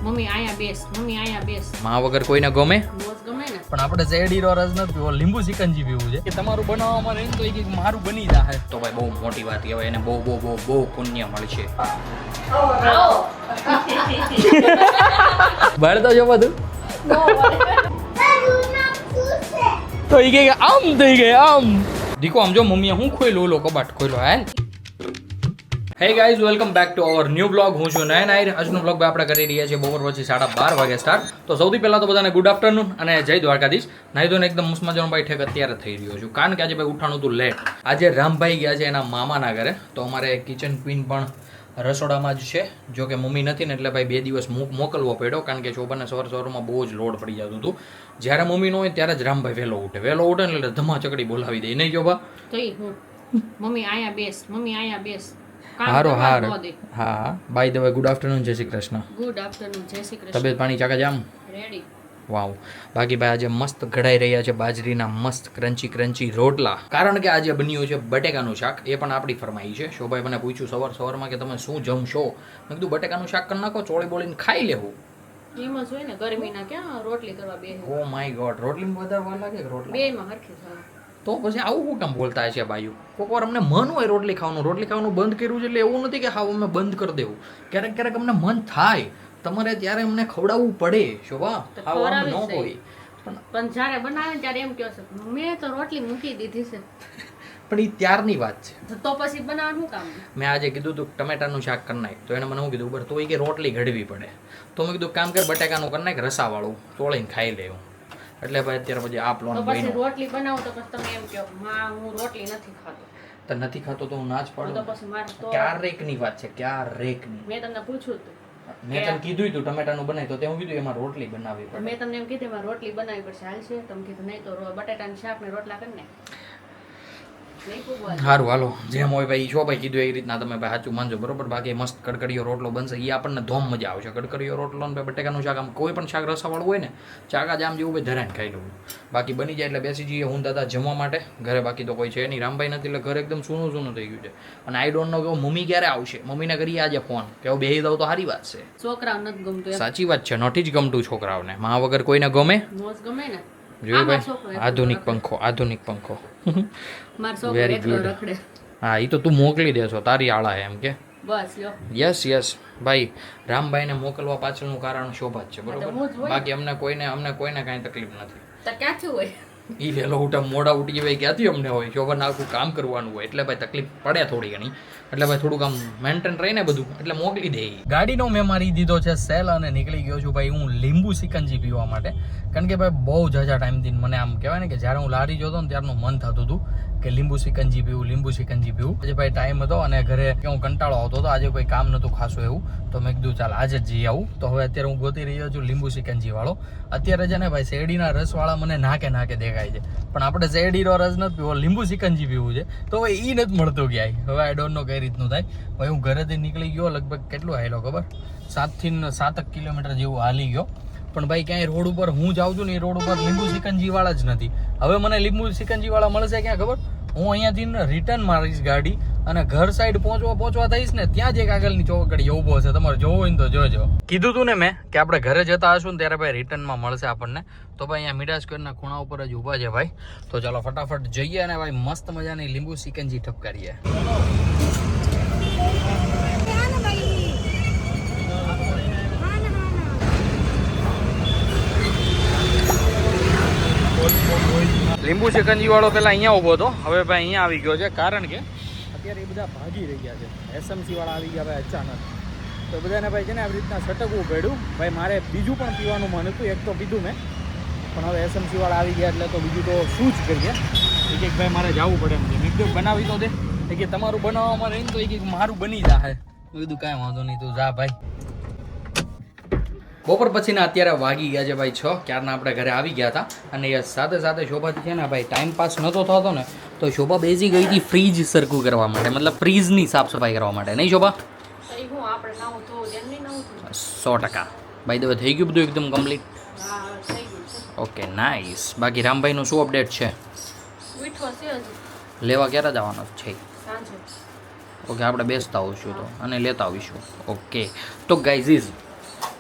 Mummy આયા બેસ, mummy આયા બેસ. માં વગર કોઈને ગમે બોસ ગમે ને. પણ આપણે શેરડીનો રસ નથી પીવો, લીંબુ સિકંજી પીવું છે કે તમારું બનાવવામાં રહે તો એક મારું બની જાય તો ભાઈ બહુ મોટી વાત કહેવાય, એને બહુ બહુ બહુ બહુ પુણ્ય મળશે. બળતો જો બધું તો એ કે આમ થઈ ગઈ આમ દીકો આમ જો મમ્મીએ હું ખોઈલો ઓલો કબાટ ખોઈલો હાલ. Hey guys, welcome back to our new blog. હું છું નયન આહિર. આજનો બ્લોગ આપણે કરી રહ્યા છીએ બપોર પછી 12:30 વાગે સ્ટાર્ટ. તો સૌથી પહેલાં તો બધાને ગુડ આફ્ટરનૂન અને જય દ્વારકાધીશ. નાહી ધોઈને એકદમ મસ્ત મજાનો ભાઈ ઠેક અત્યારે થઈ રહ્યો છું, કારણ કે આજે ભાઈ ઉઠાણું હતું લેટ. આજે રામભાઈ ગયા છે એના મામાના ઘરે, તો અમારે કિચન ક્વીન પણ રસોડામાં જ છે. જો કે મમ્મી નથી ને એટલે ભાઈ 2 દિવસ મોકલવો પડ્યો, કારણ કે શોભાને સવારમાં બહુ જ લોડ પડી જતું હતું. જ્યારે મમ્મી ન હોય ત્યારે જ રામભાઈ વહેલો ઉઠે ને એટલે ધમાચકડી બોલાવી દે, નહીં શોભા? મમ્મી આયા બેસ, મમ્મી આયા બેસ. હારો હાર. હા, by the way good afternoon, જય શ્રી કૃષ્ણ. ગુડ આફ્ટરનૂન, જય શ્રી કૃષ્ણ. તબિયત પાણી ચાકા જામ? રેડી. વાવ. બાકી ભાઈ આજે મસ્ત ઘડાઈ રહ્યા છે બાજરીના મસ્ત ક્રન્ચી ક્રન્ચી રોટલા, કારણ કે આજે બન્યું છે બટેકાનું શાક. એ પણ આપણી ફરમાઈ છે. શોભાઈ મને પૂછ્યું સવારમાં કે તમે શું જમશો? મેં કીધું બટેકાનું શાક કરી નાખો, ચોળી બોળીને ખાઈ લેવું. એમ જ હોય ને, ગરમીના ક્યાં રોટલી કરવા બે. ઓ માય ગોડ, રોટલીમાં વધારે વાર લાગે કે રોટલા? બેયમાં હરખી થાય. તો પછી આવું શું કામ બોલતા છે બાયું? કોઈક વાર અમને મન હોય રોટલી ખાવાનું બંધ કર્યું છે, એટલે એવું નથી કે હાવ અમે બંધ કરી દેવું. ક્યારેક ક્યારેક અમને મન થાય તમારે ત્યારે અમને ખવડાવવું પડે. શોભા ન હોય પણ જ્યારે બનાવે ત્યારે એમ કહો છો મેં તો રોટલી મૂકી દીધી છે, પણ એ ત્યારની વાત છે. તો પછી બનાવવાનું કામ? મેં આજે કીધું તું ટમેટાનું શાક કરી નાખ, તો એને મને શું કીધું તો એ કે રોટલી ઘડવી પડે. તો મેં કીધું કામ કર બટેકાનું કરી નાખ, રસાવાળું તોળીને ખાઈ લેવું. એટલે ભાઈ અત્યારે પછી આ પ્લાન પછી રોટલી બનાવો તો પછી તમે એમ કહો માં હું રોટલી નથી ખાતો. તો નથી ખાતો તો હું ના જ પાડું. તો પછી મારે તો ક્યારેકની વાત છે, ક્યારેકની. મેં તમને પૂછ્યું હતું, મેં તને કીધું તું ટમેટાનું બનાવી, તો તે હું કીધું એમાં રોટલી બનાવવી પડે. મેં તમને એમ કીધું એમાં રોટલી બનાવવી પડશે, હાલશે? તમે કીધું નહીં તો બટાટાનું શાક ને રોટલા કરીને. સારું હાલો, જેમ હોય ભાઈ. શોભાઈ કીધું એ રીતના તમે ભાઈ સાચું માનજો, બરોબર? બાકી મસ્ત કડકડીયો રોટલો બનશે, એ આપણને ધોમ મજા આવશે. કડકડીયો રોટલો ને બટેકાનું શાક, આમ કોઈ પણ શાક રસાવાળું હોય ને, ચાકા જામ જેવું ભાઈ ધરાઈને ખાઈ લઉં. બાકી બની જાય એટલે બેસી જઈએ હું દાદા જમવા માટે ઘરે. બાકી તો કોઈ છે નહીં, રામભાઈ નથી એટલે ઘર એકદમ સૂનું થઈ ગયું છે. અને આઈ ડોન્ટ નો કે મમ્મી ક્યારે આવશે. મમ્મીને કરીએ આજે ફોન કે હું બેસી દઉં તો સારી વાત છે. છોકરાઓ નથી ગમતું. સાચી વાત છે, નથી જ ગમતું છોકરાઓને. માં વગર કોઈને ગમે? ગમે ને. જોયું ભાઈ, આધુનિક પંખો. Very good. હા, એ તો તું મોકલી દેશો, તારી આળા એમ કે બસ. યસ ભાઈ, રામભાઈને મોકલવા પાછળનું કારણ શોભા જ છે, બરોબર? બાકી અમને કોઈને કાંઈ તકલીફ નથી. તો ક્યાંથી હોય? ઈ વહેલો ઉઠા મોડા ઉઠી ભાઈ ક્યાંથી અમને હોય? શોભાને આખું કામ કરવાનું હોય એટલે ભાઈ તકલીફ પડે થોડી ઘણી. એટલે ભાઈ થોડુંક આમ મેન્ટેન રહીને બધું એટલે મોકલી દે. ગાડીનો મેં મારી દીધો છે સેલ અને નીકળી ગયો છું ભાઈ હું લીંબુ સિકંજી પીવા માટે. કારણ કે ભાઈ બહુ જાજા ટાઈમથી મને આમ કહેવાય ને કે જ્યારે હું લારી જોતો ને ત્યારનું મન થતું હતું કે લીંબુ સિકંજી પીવું. આજે ભાઈ ટાઈમ હતો અને ઘરે હું કંટાળો આવતો હતો, આજે કોઈ કામ નહોતું ખાસું એવું, તો મેં કીધું ચાલ આજે જ જઈ આવું. તો હવે અત્યારે હું ગોતી રહ્યો છું લીંબુ સિકંજી વાળો. અત્યારે છે ને ભાઈ શેરડીના રસવાળા મને નાકે દેખાય છે, પણ આપણે શેરડીનો રસ નથી પીવો, લીંબુ સિકંજી પીવું છે. તો હવે એ નથી મળતું ક્યાંય. હવે આઈ ડોન્ટ નો કઈ રીતનું થાય. ભાઈ હું ઘરેથી નીકળી ગયો, લગભગ કેટલું હાલ્યો ખબર? 7 થી 7 કિલોમીટર જેવું હાલી ગયો. પણ ભાઈ ક્યાંય રોડ ઉપર હું જાઉં છું ને એ રોડ ઉપર લીંબુ સિકંજી વાળા જ નથી. હવે મને લીંબુ સિકંજી વાળા મળશે ક્યાં ખબર? હું અહીંયાથી રિટર્ન મારીશ ગાડી અને ઘર સાઈડ પહોંચવા થઈશ ને ત્યાં જ એક આગળની ચોકડી ઊભો છે, તમારે જોવો હોય ને તો જોજો. કીધું તું ને મેં કે આપણે ઘરે જતા હશું ને ત્યારે ભાઈ રિટર્નમાં મળશે આપણને. તો ભાઈ અહીંયા મીડા સ્ક્વેરના ખૂણા ઉપર જ ઊભા છે ભાઈ. તો ચાલો ફટાફટ જઈએ અને ભાઈ મસ્ત મજાની લીંબુ સિકંજી ઠપકારીએ. લીંબુ સિકંજી વાળો પેલા અહીંયા ઊભો હતો, હવે ભાઈ અહીંયા આવી ગયો છે, કારણ કે અત્યારે એ બધા ભાગી રહ્યા છે. એસએમસી વાળા આવી ગયા ભાઈ અચાનક. તો બધાને ભાઈ છે ને આવી રીતના સટકવું પડ્યું. ભાઈ મારે બીજું પણ પીવાનું મન હતું, એક તો પીધું મેં, પણ હવે એસએમસી વાળા આવી ગયા એટલે તો બીજું તો શું જ કરીએ. એક ભાઈ મારે જવું પડે એમ છે. મેં કીધું બનાવી તો દે, કે તમારું બનાવવામાં રહીને તો એક મારું બની જાય. મેં કીધું કાંઈ વાંધો નહીં, તું જા ભાઈ. બપોર પછીના અત્યારે વાગી ગયા છે ભાઈ 6. ક્યારના આપણે ઘરે આવી ગયા હતા અને એ સાથે શોભાથી છે ને ભાઈ ટાઈમ પાસ નહોતો થતો ને, તો શોભા બેસી ગઈ હતી ફ્રીજ સરખું કરવા માટે, મતલબ ફ્રીજની સાફ સફાઈ કરવા માટે. નહીં શોભા? 100%. ભાઈ દવે થઈ ગયું બધું એકદમ કમ્પ્લીટ? Okay, nice. બાકી રામભાઈનું શું અપડેટ છે? લેવા ક્યારે જવાનો છે? ઓકે, આપણે બેસતા હોઈશું તો અને લેતા આવીશું. ઓકે, તો ગાઈઝ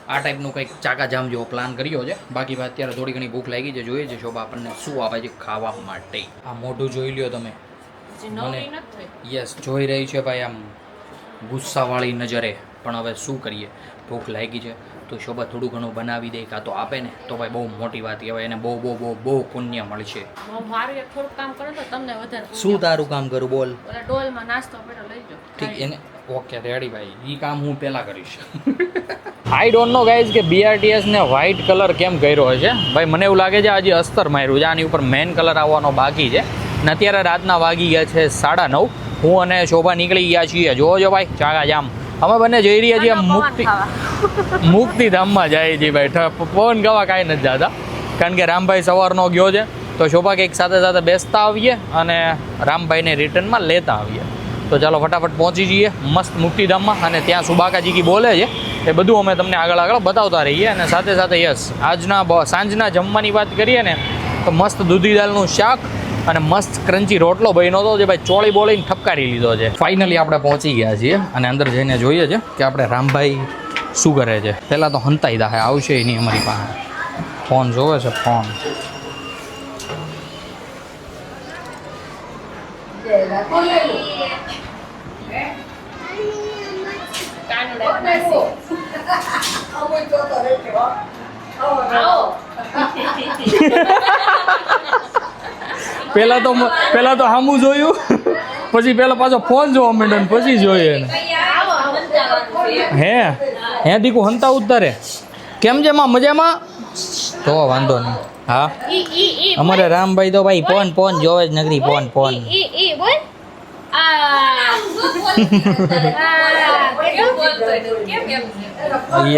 આ ટાઈપનું કંઈક ચાકા જામ જેવો પ્લાન કર્યો છે. બાકી અત્યારે થોડી ઘણી ભૂખ લાગી છે, જોઈએ છે શોભા આપણને શું આવે છે ખાવા માટે. આ મોઢું જોઈ લ્યો તમે. યસ, જોઈ રહી છે ભાઈ આમ ગુસ્સાવાળી નજરે. પણ હવે શું કરીએ, ભૂખ લાગી છે તો શોભા થોડું ઘણું બનાવી દે કાં તો આપે ને તો ભાઈ બહુ મોટી વાત કહેવાય. એને બહુ બહુ બહુ બહુ પુણ્ય મળશે. શું તારું કામ કરું બોલ? ઠીક, એને ઓકે રેડી ભાઈ, એ કામ હું પહેલાં કરીશ. આઈ ડોન્ટ નો ગાઈઝ કે BRTS ને વ્હાઇટ કલર કેમ કર્યો હશે. ભાઈ મને એવું લાગે છે હજી અસ્તર માર્યું છે, આની ઉપર મેન કલર આવવાનો બાકી છે. ને અત્યારે રાતના વાગી ગયા છે 9:30. હું અને શોભા નીકળી ગયા છીએ. જોજો ભાઈ ચાકા જામ. અમે બંને જઈ રહ્યા છીએ મુક્તિધામમાં જાય છે ભાઈ. પવન ગવા કાંઈ નથી જતા, કારણ કે રામભાઈ સવારનો ગયો છે તો શોભા કંઈક સાથે સાથે બેસતા આવીએ અને રામભાઈને રિટર્નમાં લેતા આવીએ. તો ચાલો ફટાફટ પહોંચી જઈએ મસ્ત મુક્તિધામમાં, અને ત્યાં સુબાકાજી કી બોલે છે એ બધું અમે તમને આગળ બતાવતા રહીએ. અને સાથે સાથે યસ, આજના સાંજના જમવાની વાત કરીએ ને તો મસ્ત દૂધી દાળનું શાક અને મસ્ત ક્રન્ચી રોટલો બન્યો હતો, જે ભાઈ ચોળી બોળીને ઠપકારી લીધો છે. ફાઇનલી આપણે પહોંચી ગયા છીએ અને અંદર જઈને જોઈએ છે કે આપણે રામભાઈ શું કરે છે. પહેલાં તો હંતાઈ દાહે આવશે એની અમારી પાસે. ફોન જોવે છે, ફોન. પેલા તો સામું જોયું, પછી પેલા પાછો ફોન જોવા માંડ્યો ને પછી જોઈએ એને. હે દીકુ હંતા ઉતારે કેમ છે માં? મજામાં? તો વાંધો નહીં. હા, અમારે રામભાઈ તો ભાઈ ફોન જોવે જ નગરી. ફોન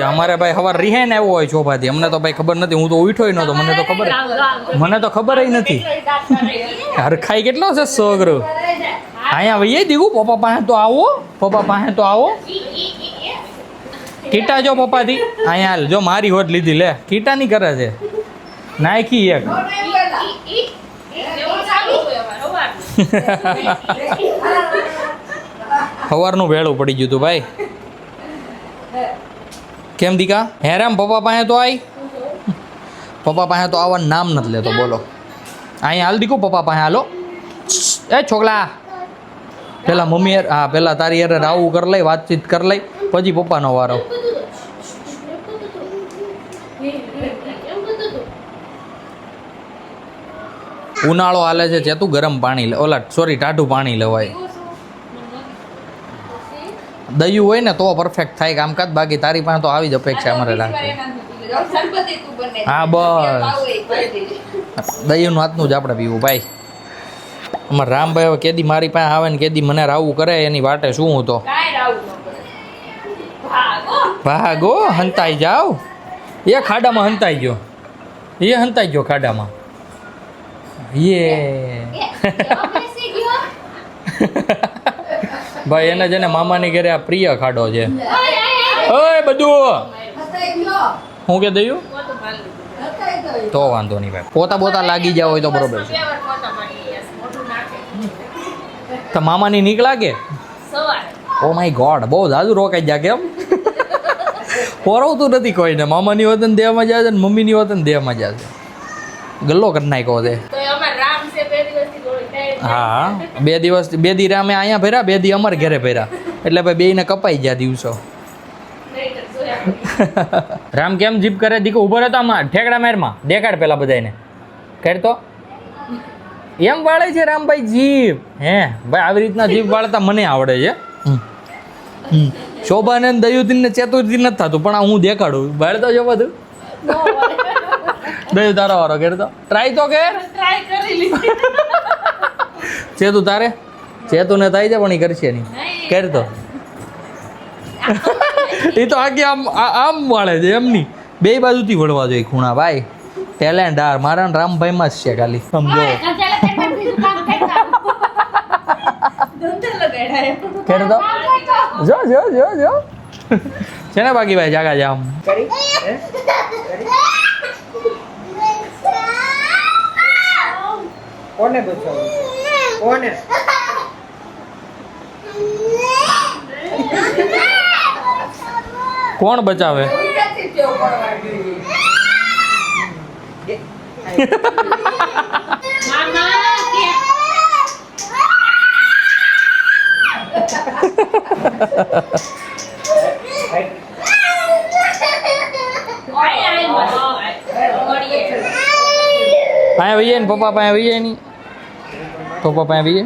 અમારે ભાઈ સવાર રીહે ને આવ્યો હોય શોભાથી. અમને તો ભાઈ ખબર નથી, હું તો ઉઠ્યો નહોતો, મને તો ખબર નથી. હરખાઈ કેટલો છે સોગરો. અહીંયા ભાઈ દીકુ પપ્પા પાસે તો આવો. કીટા જો પપ્પાથી અહીંયા હાલ. જો મારી હોટ લીધી લે, કીટા ની કરે છે નાખી એક. સવારનું વહેલું પડી ગયું તું ભાઈ. કેમ દીકા? હે રામ, પપ્પા પાસે તો આવવાનું નામ નથી લેતો. બોલો અહીંયા હાલ દીકુ, પપ્પા પાસે હાલો. એ છોકલા, પેલા મમ્મી પેલા તારી યાર આવું કરી લઈ, વાતચીત કરી લઈ, પછી પપ્પાનો વારો. ઉનાળો હાલે છે, ચેતું ગરમ પાણી ટાઢું પાણી લેવાય. દયું હોય ને તો પરફેક્ટ થાય કામકાજ. બાકી તારી પાસે તો આવી જ અપેક્ષા અમારે રાખવી. હા બસ, દયુંનું હાથનું જ આપણે પીવું ભાઈ. અમારે રામભાઈ હવે કેદી મારી પાસે આવે ને કેદી મને રાવું કરે એની વાટે શું હું તો. ભાગો, હંતાઈ જાવ. એ ખાડામાં હંતાઈ ગયો ખાડામાં. ભાઈ એને જેને મામાની ઘરે આ પ્રિય ખાડો છે. ઓય બધું હું કે દયું તો વાંધો નહીં ભાઈ. પોતા લાગી જાવ હોય તો બરોબર છે. તો મામાની નીક લાગે. ઓ માય ગોડ, બહુ જાજુ રોકાઈ જાય કેમ? પોરવતું નથી કોઈને. મામાની વતન દેવામાં જાય છે ને મમ્મીની વતન દેવામાં જાય છે. ગલ્લો કરી નાખ્યો છે. હા, 2 દિવસ 2 દી અમે અહીંયા ભર્યા, 2 દી અમારે ઘરે ભર્યા, એટલે ભાઈ બેયને કપાઈ ગયા દિવસો. રામ કેમ જીપ કરે દીકો? ઉભો રહેતો આમાં ઠેકડા મેરમાં દેખાડ પેલા બધાને કરતો. એમ વાળે છે રામભાઈ જીપ. હે ભાઈ, આવી રીતના જીપ વાળતા મને આવડે છે. શોભાને દયુદીન ને ચેતુર્થી નથી થતું, પણ હું દેખાડું. વાળતો છો બધું. દયું તારો વારો કરતો. ટ્રાય તો કર. ચેતુ તારે? ચેતુને થાય છે પણ એ કરશે નહીં. કરતો એ તો આખી આમ વાળે છે એમની. 2 બાજુથી વળવા જોઈએ ખૂણા ભાઈ. ટેલેન્ટ મારા રામભાઈમાં જ છે ખાલી, સમજો. કરતો જો છે ને બાકી ભાઈ જાગા જામ. કોને બચાવું? કોને? કોણ બચાવે? અહીંયા વહીએ ને પપ્પા પાસે વહીએ નહીં પપ્પા પાસે વહીએ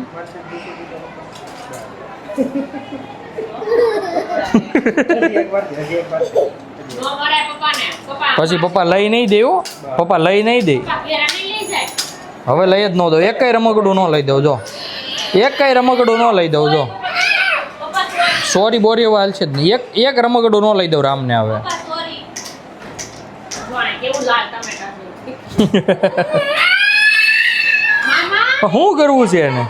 પછી પપ્પા લઈ નહીં દે હો પપ્પા લઈ નહીં દે હવે લઈ જ ન દો એક કઈ રમકડું ન લઈ દઉં જો એક કઈ રમકડું ન લઈ દઉં જો સોરી બોરી હવે હાલ છે જ નહીં એક રમકડું ન લઈ દઉં રામને હવે શું કરવું છે એને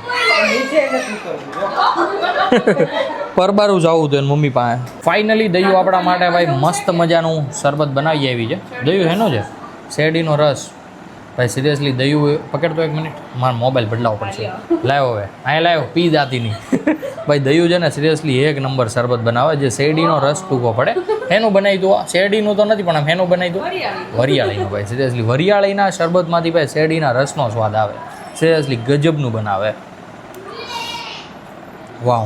પરબારું જવું હતું મમ્મી પાસે ફાઇનલી દયું આપણા માટે ભાઈ મસ્ત મજાનું શરબત બનાવી આવી છે દયું હેનો છે શેરડીનો રસ ભાઈ સિરિયસલી દયું પકડતો એક મિનિટ મારો મોબાઈલ બદલાવો પડશે લાવ્યો હવે અહીંયા લાવ્યો પી જાતી નહીં ભાઈ દયું છે ને સિરિયસલી એક નંબર શરબત બનાવે જે શેરડીનો રસ ટૂંકો પડે એનું બનાવી દો શેરડીનું તો નથી પણ આમ એનું બનાવી દો વરિયાળીનું ભાઈ સિરિયસલી વરિયાળીના શરબતમાંથી ભાઈ શેરડીના રસનો સ્વાદ આવે સિરિયસલી ગજબનું બનાવે વાવ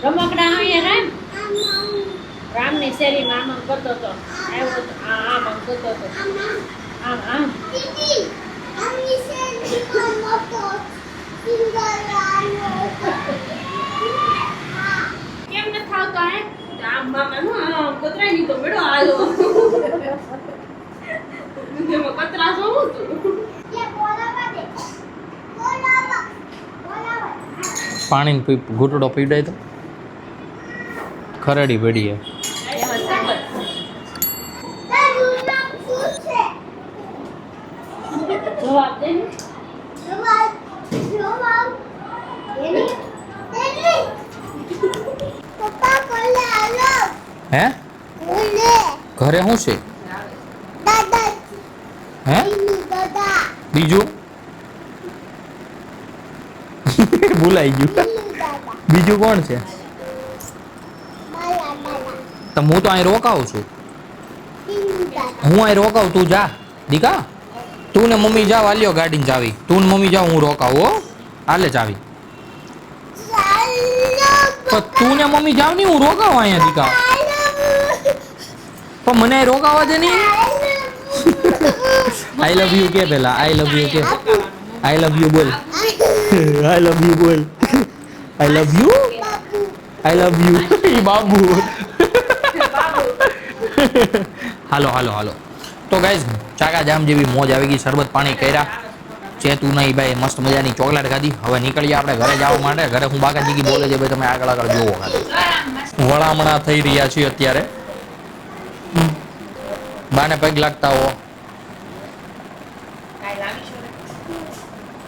રમકડા રામની શેરીમાં આમ કરતો હતો આમ કરતો હતો આમ કેમ ન થાવતો હે આમ મામા કતરાઈ ની તો મેળો આલો એમાં કતરા જોવું તું પાણી ઘૂંટડો પીડાય તો ખરડી પડી જવાબ દે હે ઘરે શું છે હે બીજું ભૂલાઈ ગયું બીજું કોણ છે તો હું તો અહીં રોકાવું છું હું અહીં રોકાવું તું જા દીકા તું ને મમ્મી જાવ આલ્યો ગાડીને ચાવી તું ને મમ્મી જાવ હું રોકાવું હો હાલે ચાવી પણ તું ને મમ્મી જાવ નહીં હું રોકાવ અહીંયા દીકા પણ મને અહીં રોકાવા દે નહીં આઈ લવ યુ કે પેલા આઈ લવ યુ કે આઈ લવ યુ બોલ આઈ લવ યુ બોલ I love you I love you બાબુ હાલો હાલો હાલો તો ગાઈઝ ચાકા જામ જેવી મોજ આવી ગઈ શરબત પાણી કર્યા ચેતું નહીં ભાઈ મસ્ત મજાની ચોકલેટ ખાધી હવે નીકળીએ આપણે ઘરે જવા માટે ઘરે હું બાકાજી બોલે છે ભાઈ તમે આગળ આગળ જોવો ખાલી વળામણા થઈ રહ્યા છીએ અત્યારે બાને પગ લાગતા હો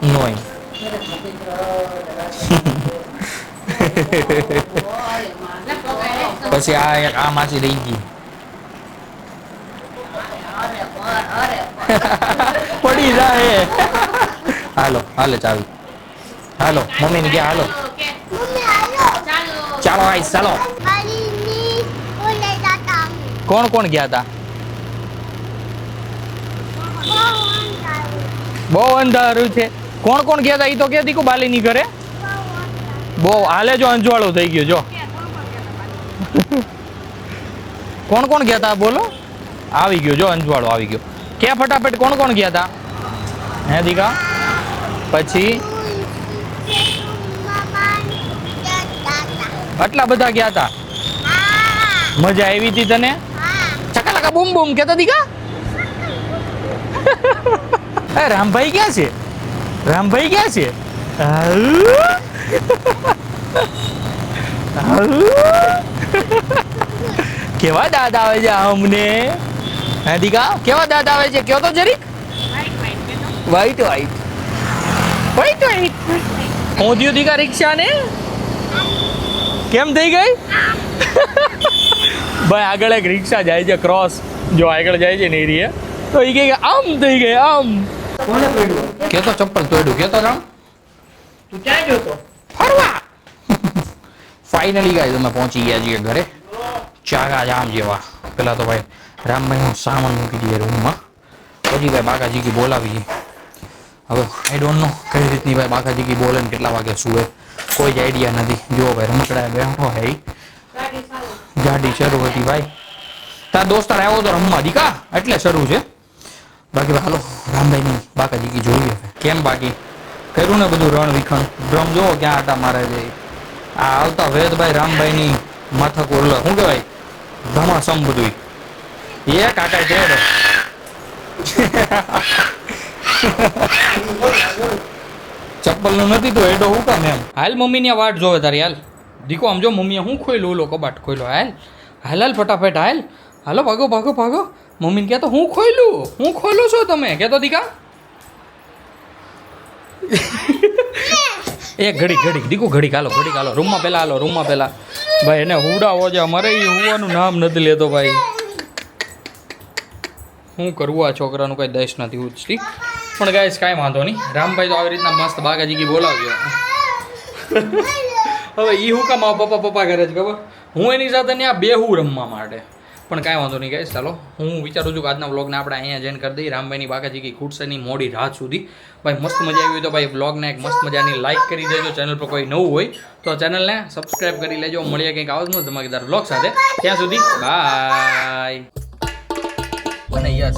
નોય પછી આ એક આ માસી રહી ગઈ પડી જાય હાલો હાલે ચાવી હાલો મમ્મી ને ગયા હાલો ચાલો આઈ ચાલો કોણ કોણ ગયા હતા બહુ અંધારું છે કોણ કોણ ગયા હતા એ તો ક્યાંથી કો બાલી ની ઘરે બહુ હાલે જો અંજવાળું થઈ ગયું જો કોણ કોણ ગયા હતા બોલો આવી ગયો જો અંજવાળો આવી ગયો ક્યાં ફટાફટ કોણ કોણ ગયા હતા હે દીકા પછી આટલા બધા ગયા હતા મજા આવી હતી તને ચકાલાકા બૂમ બૂમ કેતા દીકા એ રામભાઈ ક્યાં છે રામભાઈ ક્યાં છે કેવા દાદ આવે છે અમને હે દીકા કેવા દાદ આવે છે કયો તો જરી વ્હાઈટ વ્હાઈટ વ્હાઈટ વ્હાઈટ હું થયું દીકા રિક્ષા ને કેમ થઈ ગઈ ભાઈ આગળ એક રિક્ષા જાય છે ક્રોસ જો આગળ જાય છે ને એ રીએ તો એ કે આમ થઈ ગઈ આમ કોને પડ્યું કેતો ચપ્પલ તોડ્યું કેતો રામ તું ક્યાં ગયો તો ફરવા ફાઇનલી ગાઈસ અમે પહોંચી ગયા છીએ ઘરે ચાગા જામ જેવા. પેલા તો ભાઈ રામભાઈનો સામાન મૂકી દઈએ રૂમમાં, પછી ભાઈ બાકાજીકી બોલાવીએ. હવે આઈ ડોન્ટ નો કઈ રીતની ભાઈ બાકાજીકી બોલે ને કેટલા વાગે સુવે કોઈ જ આઈડિયા નથી. જો ભાઈ રમકડા બેઠો હે ગાડી શરૂ હતી ભાઈ. તાર દોસ્તાર આવ્યો તો રમવા દીકા એટલે શરૂ છે. બાકી હાલો રામભાઈની બાકાજીકી જોઈએ કેમ બાકી કર્યું ને બધું રણ વિખણ. ડ્રમ જોવો ક્યાં આટા મારે છે. આ આવતા વેદભાઈ રામભાઈની માથા કોરલા શું કહેવાય ધમાસમ બધું એ કાકા છે. ચપ્પલ નું નથી તો એડો હું કામ એમ. હાલ મમ્મીની વાટ જોવે તારી હાલ દીકો. આમ જો મમ્મીએ હું ખોલ્યું ઓલો કબાટ ખોલ્યો. હાલ હાલ હાલ ફટાફટ હાલ હાલો ભાગો ભાગો ભાગો. મમ્મીને કહેતો હું ખોલું છો તમે કહેતો દીકા. એક ઘડી દીકુ ઘડી હાલો રૂમમાં પહેલા ભાઈ એને હુડાવો છે. અમારે એ હુવાનું નામ નથી લેતો ભાઈ. શું કરવું આ છોકરાનું કંઈ દશ નથી ઉચતી. પણ ગાઈસ કાંઈ વાંધો નહીં. રામભાઈ તો આવી રીતના મસ્ત બાકાજીકી બોલાવ્યો. હવે એ હું કામ પપ્પા કરે છે ખબર. હું એની સાથે ત્યાં બેહું રમવા માટે. પણ કાંઈ વાંધો નહીં ગાઈસ. ચાલો હું વિચારું છું કે આજના વ્લોગને આપણે અહીંયા જોઈન કરી દઈએ. રામભાઈની બાકાજીકી ખૂટશે નહીં મોડી રાત સુધી. ભાઈ મસ્ત મજા આવી હોય તો ભાઈ વ્લોગને એક મસ્ત મજાની લાઈક કરી દેજો. ચેનલ પર કોઈ નવું હોય તો ચેનલને સબસ્ક્રાઈબ કરી લેજો. મળીએ કંઈક આવા જ મસ્ત ધમાકેદાર વ્લોગ સાથે. ત્યાં સુધી બાય. અને યસ